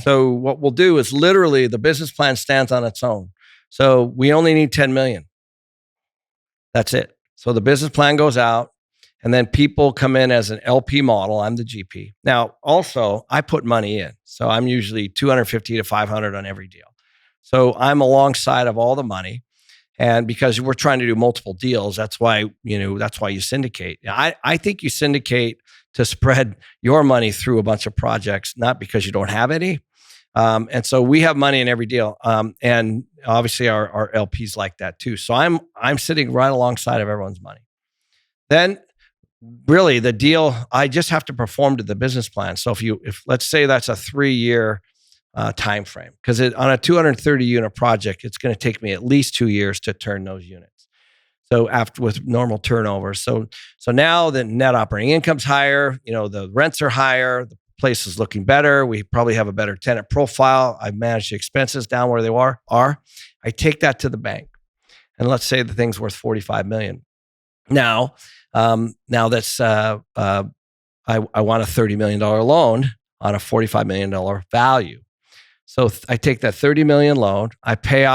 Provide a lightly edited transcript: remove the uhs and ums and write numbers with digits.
So what we'll do is literally the business plan stands on its own. So we only need 10 million. That's it. So the business plan goes out and then people come in as an LP model. I'm the GP. Now, also, I put money in. So I'm usually 250 to 500 on every deal. So I'm alongside of all the money. And because we're trying to do multiple deals, that's why you syndicate. I think you syndicate to spread your money through a bunch of projects, not because you don't have any. And so we have money in every deal. And obviously our LPs like that too. So I'm sitting right alongside of everyone's money. Then really the deal, I just have to perform to the business plan. So if let's say that's a 3-year time frame, because on a 230 unit project, it's going to take me at least 2 years to turn those units. So after with normal turnover, so now the net operating income's higher, the rents are higher, the place is looking better. We probably have a better tenant profile. I've managed the expenses down where they are. I take that to the bank, and let's say the thing's worth $45 million. Now that's I want a $30 million loan on a $45 million value. So I take that $30 million loan, I pay